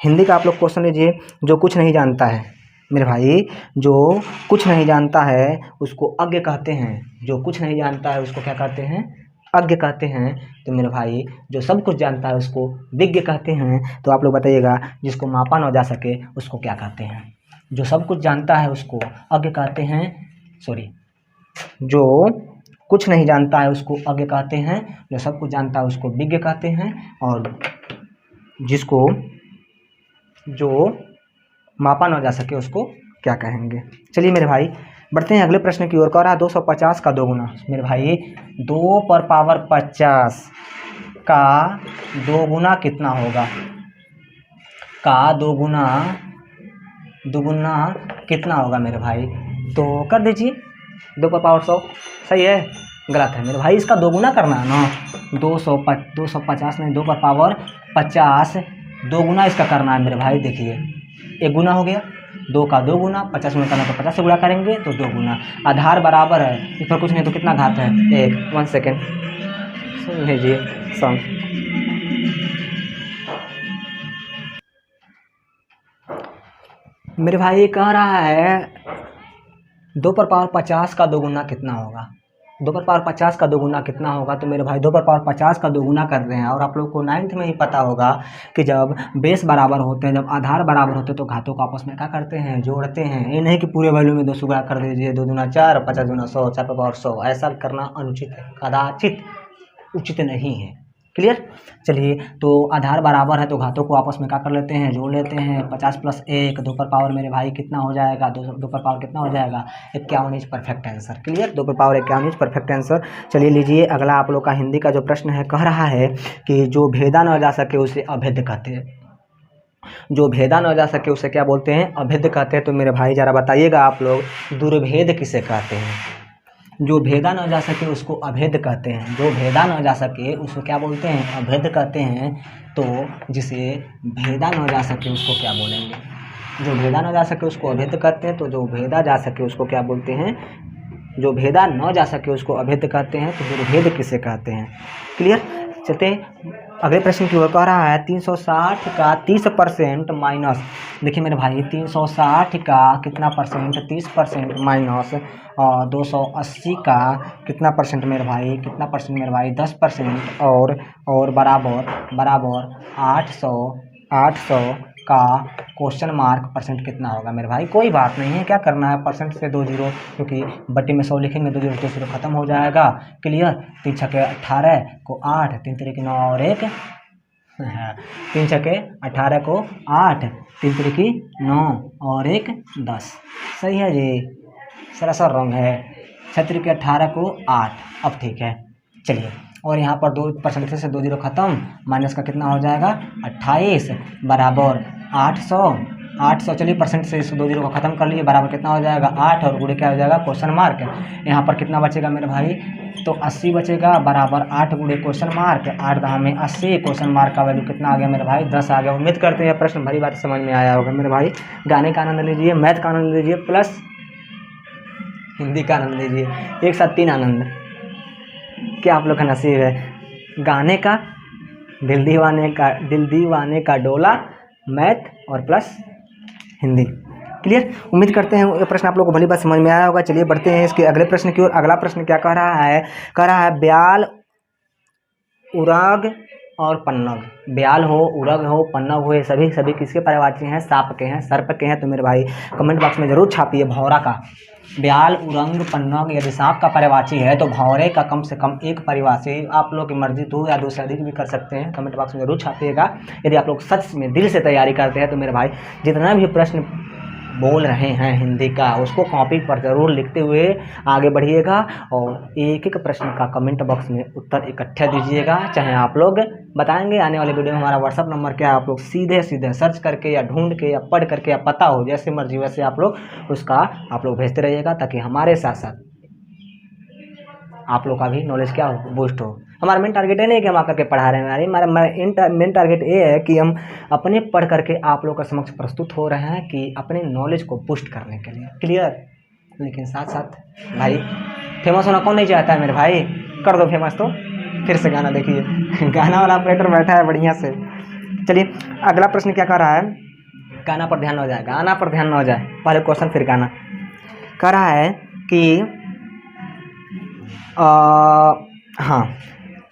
S1: हिंदी का आप लोग क्वेश्चन लीजिए। जो कुछ नहीं जानता है मेरे भाई, जो कुछ नहीं जानता है उसको अज्ञ कहते हैं। जो कुछ नहीं जानता है उसको क्या कहते हैं, अज्ञ कहते हैं। तो मेरे भाई जो सब कुछ जानता है उसको विज्ञ कहते हैं। तो आप लोग बताइएगा जिसको मापा न जा सके उसको क्या कहते हैं। जो सब कुछ जानता है उसको अज्ञ कहते हैं, सॉरी, जो कुछ नहीं जानता है उसको अज्ञ कहते हैं, जो सब कुछ जानता है उसको विज्ञ कहते हैं, और जिसको जो मापा ना जा सके उसको क्या कहेंगे। चलिए मेरे भाई बढ़ते हैं अगले प्रश्न की ओर। कह रहा है 250 का 2 गुना मेरे भाई, 2 पर पावर 50 का 2 गुना कितना होगा, का 2 गुना कितना होगा मेरे भाई। तो कर दीजिए 2 पर पावर 100, सही है, गलत है मेरे भाई, इसका 2 गुना करना है ना। 250 नहीं, 2 पर पावर 50 2 गुना इसका करना है मेरे भाई। देखिए 1 गुना हो गया, 2 का 2 गुना, 50 में करना तो 50 से गुणा करेंगे तो 2 गुना। आधार बराबर है, इस पर कुछ नहीं तो कितना घात है 1। 1 सेकेंड सुन लीजिए सम। मेरे भाई कह रहा है 2 पर पावर 50 का 2 गुना कितना होगा, 2 पर पावर 50 का 2 गुना कितना होगा। तो मेरे भाई 2 पर पावर 50 का 2 गुना कर रहे हैं। और आप लोग को 9th में ही पता होगा कि जब बेस बराबर होते हैं, जब आधार बराबर होते हैं तो घातों को आपस में क्या करते हैं, जोड़ते हैं। ये नहीं कि पूरे वैल्यू में 2 से गुणा कर दीजिए, 2 दूना 4, 50 दूना 100, 4 पर पावर 100। ऐसा करना अनुचित है, कदाचित उचित नहीं है, क्लियर। चलिए तो आधार बराबर है तो घातों को आपस में क्या कर लेते हैं, जोड़ लेते हैं। 50 + 1 2 पर पावर मेरे भाई कितना हो जाएगा, 2 पर पावर कितना हो जाएगा 51 परफेक्ट आंसर, क्लियर। 2 पर पावर 51 परफेक्ट आंसर। चलिए लीजिए अगला आप लोग का हिंदी का जो प्रश्न है, कह रहा है कि जो भेदा न जा सके उसे अभेद्य कहते हैं। जो भेदा न जा सके उसे क्या बोलते हैं? अभेद कहते हैं। तो मेरे भाई ज़रा बताइएगा आप लोग, दुर्भेद किसे कहते हैं? जो भेदा न जा सके उसको अभेद कहते हैं। जो भेदा न जा सके उसको क्या बोलते हैं? अभेद कहते हैं। तो जिसे भेदा न जा सके उसको क्या बोलेंगे? जो भेदा न जा सके उसको अभेद कहते हैं। तो जो भेदा जा सके उसको क्या बोलते हैं? जो भेदा न जा सके उसको अभेद कहते हैं। तो दुर्भेद किसे कहते हैं? क्लियर? चलते अगले प्रश्न की ओर। कह रहा है 360 का 30% माइनस, देखिए मेरे भाई 360 का कितना परसेंट? 30% माइनस 280 का कितना परसेंट मेरे भाई? कितना परसेंट मेरे भाई? 10% और बराबर 800 का क्वेश्चन मार्क परसेंट कितना होगा मेरे भाई? कोई बात नहीं है, क्या करना है, परसेंट से 2 जीरो, क्योंकि बट्टे में 100 लिखेंगे 2 जीरो 2 जीरो खत्म हो जाएगा। क्लियर? 3 छक्के 18 को 8, 3 तिरिक 9 और 1, 3 छक्के 18 को 8, 3 तिरिकी 9 और 1 10। सही है जी? सरासर रॉन्ग है। 6 तिरिकी 18 को 8। अब ठीक है, चलिए। और यहाँ पर 2% से 2 जीरो खत्म, माइनस का कितना हो जाएगा? 28 बराबर 800। चलिए परसेंट से इस 2 जीरो को खत्म कर लिए, बराबर कितना हो जाएगा? 8 और गुणे क्या हो जाएगा? Question mark. यहाँ पर कितना बचेगा मेरे भाई? तो 80 बचेगा, बराबर 8 गुणे क्वेश्चन मार्क। 8 दहा में 80, क्वेश्चन मार्क का वैल्यू कितना आ गया मेरे भाई? 10 आ गया। उम्मीद करते हैं प्रश्न भरी बात समझ में आया होगा मेरे भाई। गाने का आनंद लीजिए, मैथ का आनंद लीजिए, प्लस हिंदी का आनंद लीजिए, एक साथ 3 आनंद। क्या आप लोग का नसीब है? गाने का, दिल दीवाने का डोला, मैथ और प्लस हिंदी। क्लियर? उम्मीद करते हैं ये प्रश्न आप लोगों को भली बात समझ में आया होगा। चलिए बढ़ते हैं इसके अगले प्रश्न की ओर। अगला प्रश्न क्या कह रहा है? कह रहा है ब्याल, उरग और पन्नग। ब्याल हो, उरग हो, पन्नग हो, ये सभी किसके पर्यायवाची हैं? सांप के हैं, सर्प के हैं। तो मेरे भाई कमेंट बॉक्स में जरूर छापिए भौरा का। ब्याल, उरंग, पन्नग यदि सांप का पर्यायवाची है तो भौरे का कम से कम एक पर्यायवाची आप लोग की मर्जी 2 या 2 से अधिक भी कर सकते हैं। कमेंट बॉक्स में जरूर छापिएगा। यदि आप लोग सच में दिल से तैयारी करते हैं तो मेरे भाई जितना भी प्रश्न बोल रहे हैं हिंदी का, उसको कॉपी पर ज़रूर लिखते हुए आगे बढ़िएगा और एक एक प्रश्न का कमेंट बॉक्स में उत्तर इकट्ठा दीजिएगा। चाहे आप लोग बताएंगे आने वाले वीडियो में हमारा व्हाट्सअप नंबर क्या है, आप लोग सीधे सर्च करके या ढूंढ के या पढ़ करके या पता हो, जैसे मर्जी वैसे आप लोग उसका भेजते रहिएगा, ताकि हमारे साथ साथ आप लोग का भी नॉलेज क्या हो, बूस्ट हो। हमारा मेन टारगेट है नहीं कि हम आकर के पढ़ा रहे हैं, हमारा मेन टारगेट ये है कि हम अपने पढ़ करके आप लोग का समक्ष प्रस्तुत हो रहे हैं कि अपने नॉलेज को बूस्ट करने के लिए। क्लियर? लेकिन साथ साथ भाई फेमस होना कौन नहीं चाहता है मेरे भाई? कर दो फेमस। तो फिर से गाना देखिए, गाना वाला ऑपरेटर बैठा है बढ़िया से। चलिए अगला प्रश्न क्या कर रहा है? गाना पर ध्यान न हो जाए, गाना पर ध्यान न हो जाए, पहले क्वेश्चन फिर गाना। कह रहा है कि हाँ,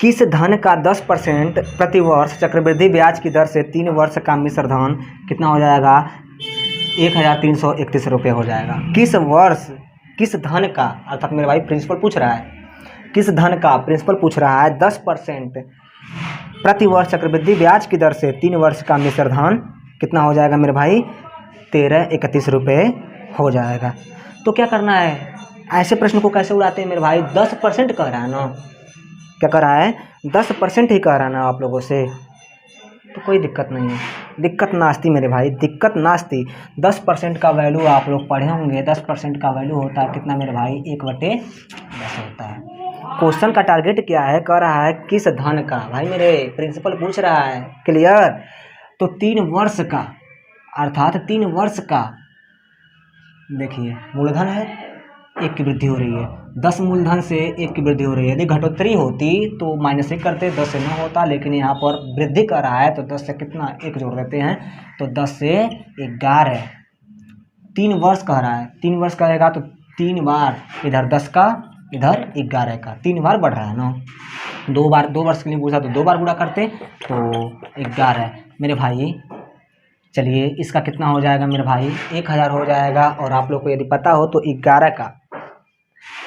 S1: किस धन का 10% प्रतिवर्ष चक्रवृद्धि ब्याज की दर से 3 वर्ष का मिश्र धन कितना हो जाएगा? 1331 रुपये हो जाएगा। किस धन का, अर्थात मेरे भाई प्रिंसिपल पूछ रहा है, किस धन का प्रिंसिपल पूछ रहा है 10% प्रतिवर्ष चक्रवृद्धि ब्याज की दर से 3 वर्ष का मिश्र धन कितना हो जाएगा मेरे भाई? 1331 रुपये हो जाएगा। तो क्या करना है? ऐसे प्रश्न को कैसे उड़ाते हैं मेरे भाई? 10% कह रहा है ना, क्या कह रहा है? 10% ही कह रहा है ना आप लोगों से, तो कोई दिक्कत नहीं है, दिक्कत नास्ती मेरे भाई, दिक्कत नास्ती। 10% का वैल्यू आप लोग पढ़े होंगे, 10% का वैल्यू होता है कितना मेरे भाई? 1/10 होता है। क्वेश्चन का टारगेट क्या है? कह रहा है किस धन का, भाई मेरे प्रिंसिपल पूछ रहा है। क्लियर? तो 3 वर्ष का, अर्थात 3 वर्ष का, देखिए मूलधन है, 1 की वृद्धि हो रही है, 10 मूलधन से 1 की वृद्धि हो रही है। यदि घटोत्तरी होती तो -1 करते, 10 से न होता, लेकिन यहाँ पर वृद्धि कर रहा है तो 10 से कितना 1 जोड़ देते हैं, तो 10 से 11। 3 वर्ष कह रहा है, 3 वर्ष कहेगा तो 3 बार इधर 10 का, इधर 11 का, 3 बार बढ़ रहा है ना। 2 वर्ष के लिए पूछा तो 2 बार गुणा करते तो 11 मेरे भाई। चलिए इसका कितना हो जाएगा मेरे भाई? 1000 हो जाएगा। और आप लोग को यदि पता हो तो 11 का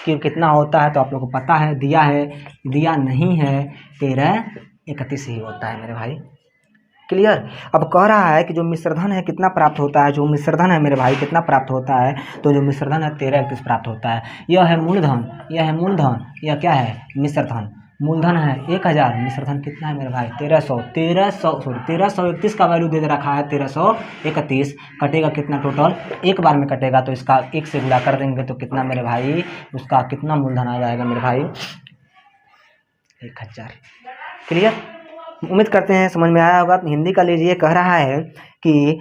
S1: क्यों कितना होता है तो आप लोग को पता है, दिया है, दिया नहीं है, 1331 ही होता है मेरे भाई। क्लियर? अब कह रहा है कि जो मिश्रधन है कितना प्राप्त होता है, जो मिश्रधन है मेरे भाई कितना प्राप्त होता है, तो जो मिश्रधन है 1331 प्राप्त होता है। यह है मूलधन, यह है मूलधन, यह क्या है? मिश्रधन। मूलधन है 1000, मिश्रधन कितना है मेरे भाई 1331 का वैल्यू दे रखा है 1331। कटेगा कितना टोटल, एक बार में कटेगा तो इसका 1 से गुणा कर देंगे तो कितना मेरे भाई, उसका कितना मूलधन आ जाएगा मेरे भाई 1000। क्लियर, उम्मीद करते हैं समझ में आया होगा। हिंदी का लीजिए, कह रहा है कि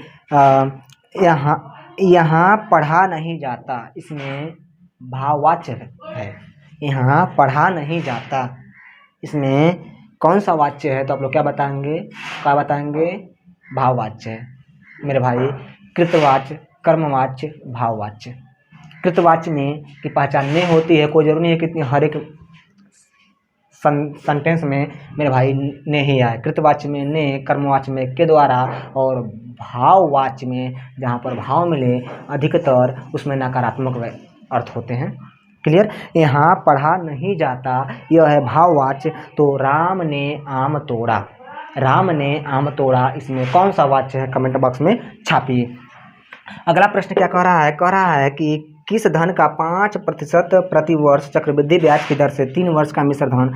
S1: यहाँ पढ़ा नहीं जाता, इसमें भाववाच्य है। यहाँ पढ़ा नहीं जाता, इसमें कौन सा वाच्य है, तो आप लोग क्या बताएंगे, भाववाच्य है मेरे भाई। कृतवाच्य, कर्मवाच्य, भाववाच्य। कृतवाच्य में की पहचान ने होती है, कोई जरूरी नहीं है कितनी हर एक सेंटेंस में मेरे भाई ने ही आए। कृतवाच्य में ने, कर्मवाच्य में के द्वारा, और भाववाच्य में जहाँ पर भाव मिले अधिकतर उसमें नकारात्मक अर्थ होते हैं। क्लियर, यहाँ पढ़ा नहीं जाता यह है भाववाच्य। तो राम ने आम तोड़ा, राम ने आम तोड़ा, इसमें कौन सा वाच्य है, कमेंट बॉक्स में छापिए। अगला प्रश्न क्या कह रहा है, कह रहा है कि किस धन का 5% प्रति वर्ष चक्रवृद्धि ब्याज की दर से 3 वर्ष का मिश्र धन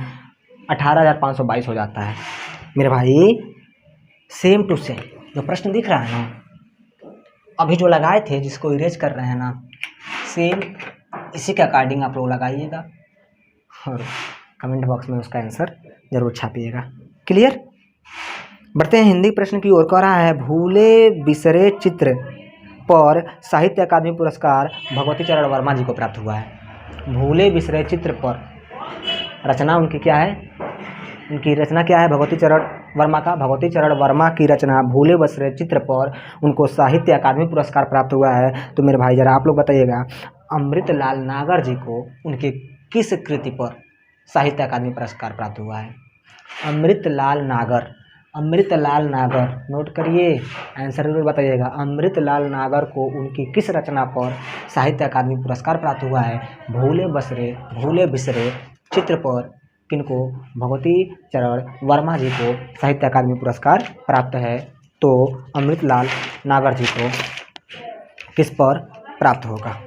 S1: 18,522 हो जाता है। मेरे भाई सेम टू सेम जो प्रश्न दिख रहा है ना, अभी जो लगाए थे जिसको इरेज कर रहे हैं ना, सेम इसी के अकॉर्डिंग आप लोग लगाइएगा और कमेंट बॉक्स में उसका आंसर जरूर छापिएगा। क्लियर, बढ़ते हैं हिंदी प्रश्न की ओर। कह रहा है भूले बिसरे चित्र पर साहित्य अकादमी पुरस्कार भगवती चरण वर्मा जी को प्राप्त हुआ है। भूले बिसरे चित्र पर रचना उनकी क्या है, उनकी रचना क्या है, भगवती चरण वर्मा का, भगवती चरण वर्मा की रचना भूले बिसरे चित्र पर उनको साहित्य अकादमी पुरस्कार प्राप्त हुआ है। तो मेरे भाई जरा आप लोग बताइएगा, अमृतलाल नागर जी को उनके किस कृति पर साहित्य अकादमी पुरस्कार प्राप्त हुआ है। अमृतलाल नागर, अमृतलाल नागर, नोट करिए, आंसर जरूर बताइएगा। अमृतलाल नागर को उनकी किस रचना पर साहित्य अकादमी पुरस्कार प्राप्त हुआ है। भूले बिसरे चित्र पर किनको, भगवती चरण वर्मा जी को साहित्य अकादमी पुरस्कार प्राप्त है। तो अमृतलाल नागर जी को किस पर प्राप्त होगा।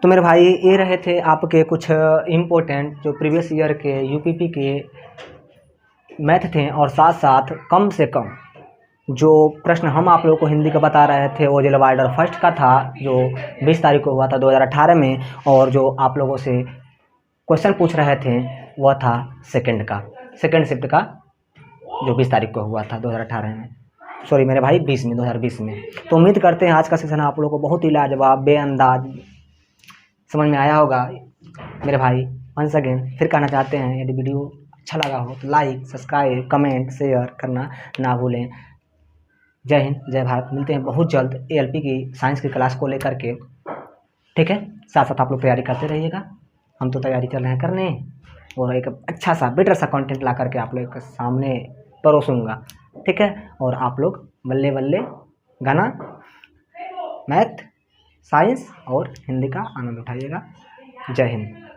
S1: तो मेरे भाई ये रहे थे आपके कुछ इम्पोर्टेंट जो प्रीवियस ईयर के यूपीपी के मैथ थे, और साथ साथ कम से कम जो प्रश्न हम आप लोगों को हिंदी का बता रहे थे वो जिला वाइडर फर्स्ट का था जो 20 तारीख को हुआ था 2018 में, और जो आप लोगों से क्वेश्चन पूछ रहे थे वह था सेकंड शिफ्ट का जो 20 तारीख को हुआ था 2018 में, सॉरी मेरे भाई 2020 में। तो उम्मीद करते हैं आज का सेशन आप लोगों को बहुत ही लाजवाब बेअंदाज समझ में आया होगा। मेरे भाई वंस अगेन फिर कहना चाहते हैं, यदि वीडियो अच्छा लगा हो तो लाइक, सब्सक्राइब, कमेंट, शेयर करना ना भूलें। जय हिंद, जय भारत। मिलते हैं बहुत जल्द एएलपी की साइंस की क्लास को लेकर के, ठीक है। साथ साथ आप लोग तैयारी करते रहिएगा, हम तो तैयारी चल रहे हैं करने, और एक अच्छा सा बेटर सा कंटेंट ला करके आप लोग के सामने परोसूंगा, ठीक है। और आप लोग बल्ले बल्ले गाना, मैथ, साइंस और हिंदी का आनंद उठाइएगा। जय हिंद।